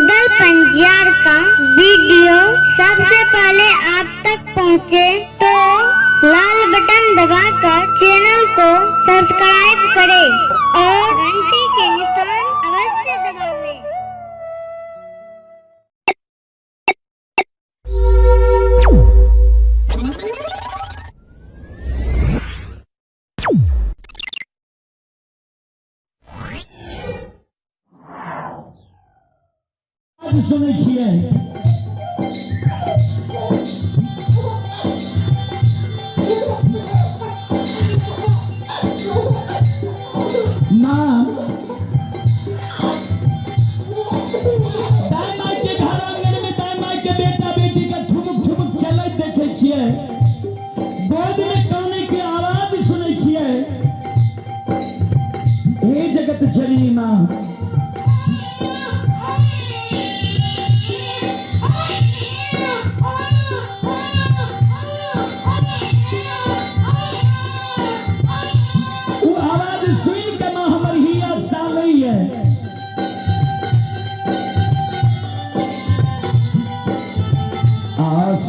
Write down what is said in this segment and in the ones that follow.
रुदल पंजियार का वीडियो सबसे पहले आप तक पहुंचे तो लाल बटन दबाकर चैनल को सब्सक्राइब करें और घंटी के निशान अवश्य दबावें। सुनै छियै नाम दाई माई के घर आंगन में दाई माई के बेटा बेटी का ठुमुक ठुमुक चलत देखे छियै, गोद में काने के आवाज सुनै छियै। हे जगत जननी माँ,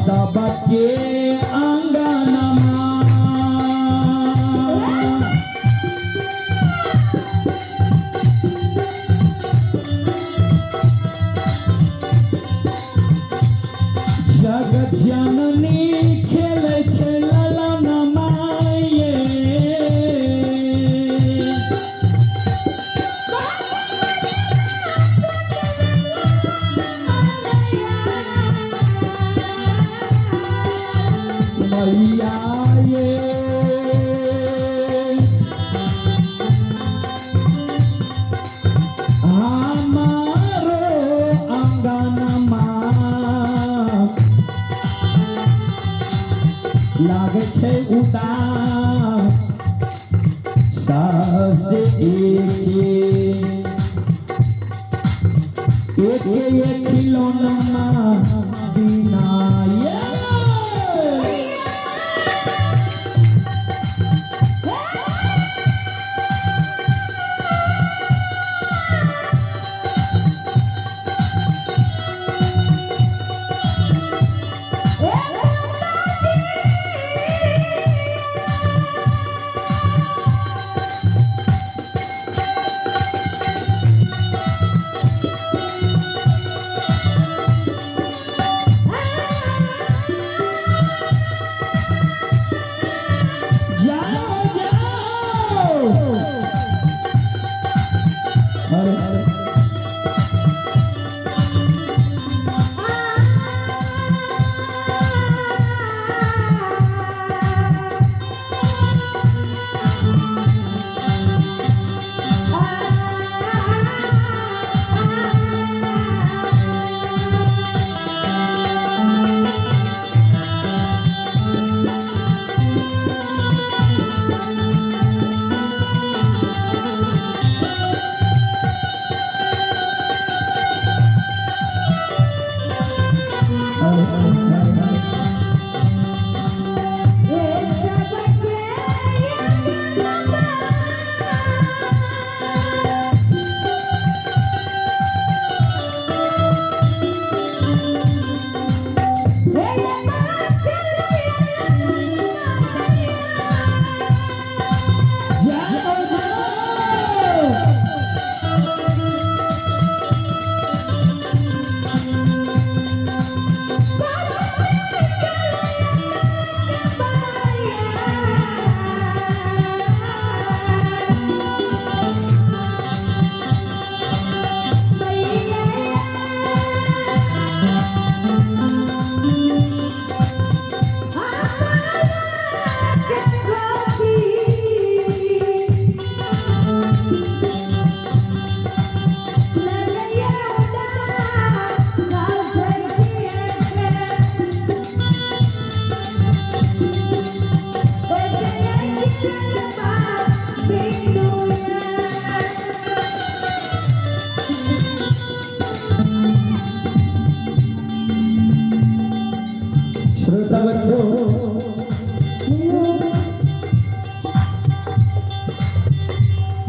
सबके अंगनमा जगत जननी खेले छे ललन माये। मैया ये हमारो अंगनमा लागे छे उदास सबसे एक खिलौना बिना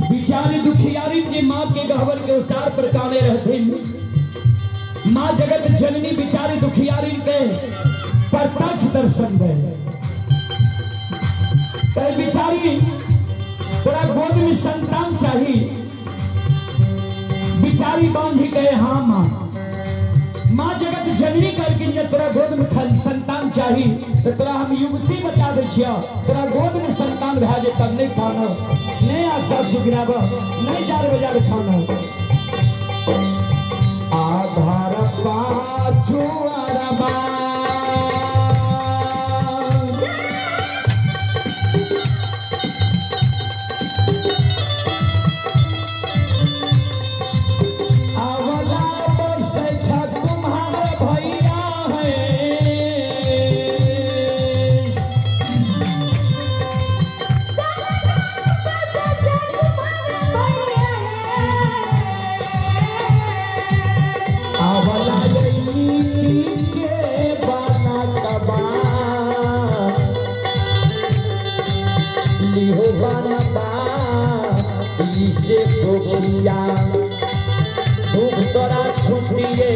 बिचारी दुखियारी के माँ के गहवर के उसार पर काने रहते माँ जगत जननी बिचारी दुखियारी के प्रत्यक्ष दर्शन दे। तो बिचारी तोरा गोद में संतान चाहिए, बिचारी बांध गए हाँ माँ। माँ जगत जननी करके जब तोरा गोद में संतान चाहिए तो तोरा हम युवती बता दे छिया, तोरा गोद में संतान भए जाए तब नहीं खाना, नहीं आशा सुगिराब, नहीं 4 बजे खाना। आधार पाछू अरबा तोरा छुटिए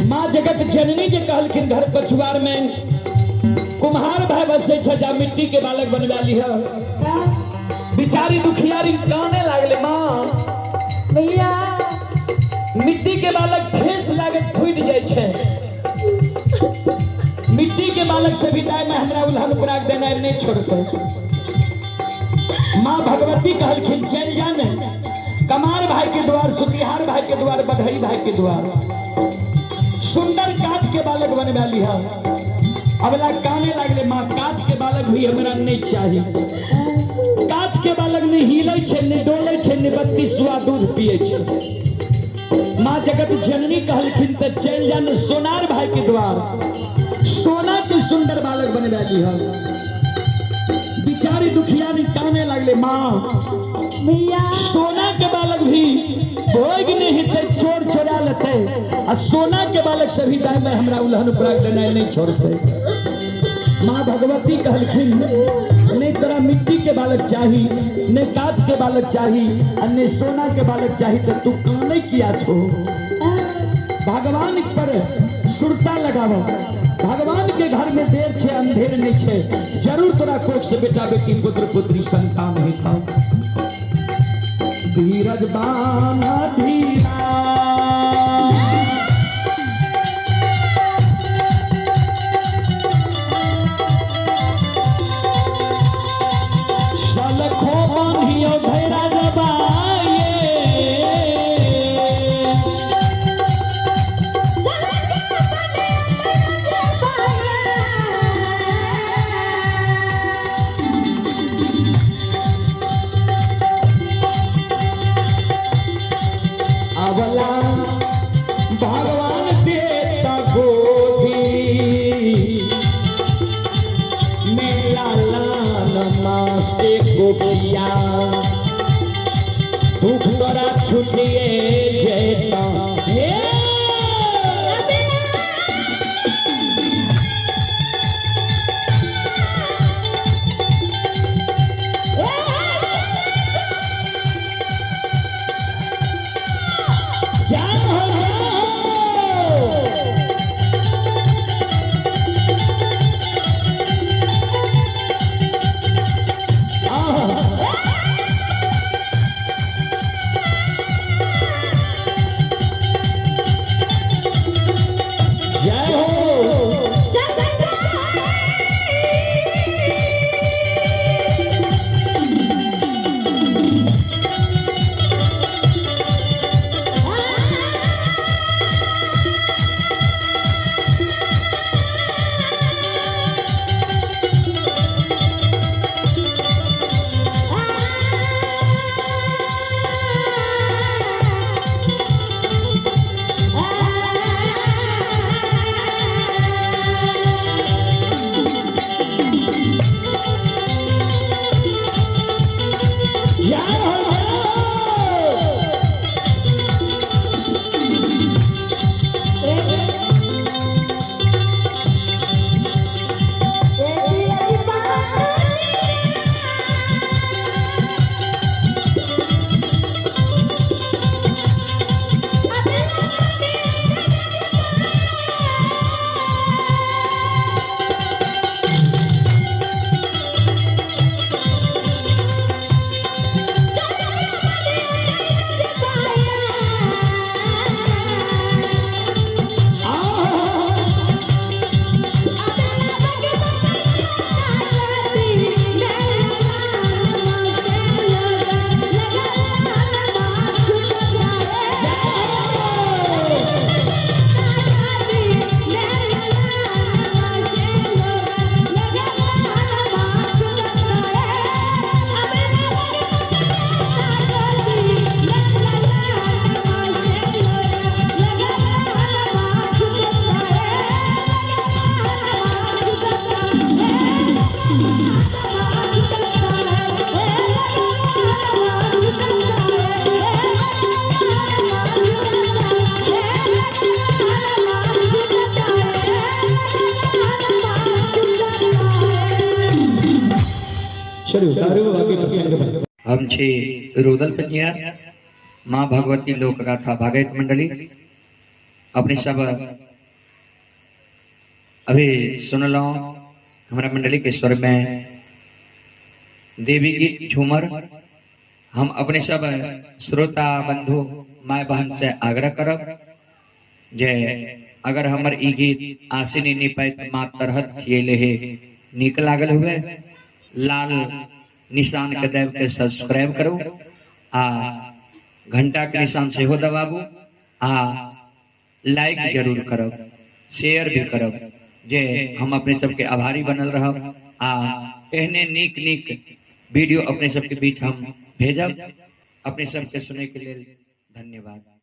माँ जगत जननी के कहलखिन घर पछुआर में कुम्हार भाई बसे छजा मिट्टी के बालक बनवा ली है। बिचारी दुखियारी काने लागले माँ भैया मिट्टी के बालक ठेस लागत फूट जाए छे। मिट्टी के बालक से विदाई में हमरा उल्हन पराग देना नहीं छोड़ते। माँ भगवती कहलखिन चल जाने कमार भाई के द्वार, सुतिहार भाई के द्वार, बधई भाई के द्वार सुंदर काठ के बालक बनवा लिया। अबला काने लागले माँ काठ के बालक भी हमरा नहीं चाहिए। काठ के बालक ने हिले छे, ने डोले छे, ने 32 सुआ दूध पिए छे। माँ जगत जननी कहलखिन त चल जान सोनार भाई के द्वार, सोना के सुंदर बालक बनवा लिया। बिचारी दुखियारी काने लागले माँ भैया सोना के बालक भी भोग नहीं थे, चोर चोरा लेते और सोना के बालक से भी दाई में हमरा उल्हन पराग देना नहीं छोड़ते। माँ भगवती कहलखिन नहीं तोरा मिट्टी के बालक चाहिए, नहीं काठ के बालक चाहिए और नहीं सोना के बालक चाहिए, तो तू काने किया छो। भगवान पर सुरता लगाओ। भगवान के घर में देर छे अंधेर नहीं छे। जरूर तोरा कोख से बेटा बेटी पुत्र पुत्री संतान है खाओ। धीरज बाना धीरा सलखो बांधियो धैरा जबाए। अवला भगवान देता गोदी मेरा लालना से गोपिया दुख तोरा छुटिए जेता हे। हम छे रुदल पंजिया माँ भगवती लोक गाथा भागवत मंडली अपने सब अभी सुनलो हमारा मंडली के स्वर में देवी गीत झूमर। हम अपने सब श्रोता बंधु माय बहन से आग्रह करब जे अगर हमर ई गीत आसिनी निपैत माँ तरहत खियले हे नीक लागल हुए लाल निशान के देव के सब्सक्राइब करो आ घंटा के निशान से हो दबाबू आ लाइक जरूर करो शेयर भी करो जे हम अपने सबके आभारी बनल रहब आ एहने नीक नीक वीडियो अपने सबके बीच हम भेजब। अपने सबके सुने के लिए धन्यवाद।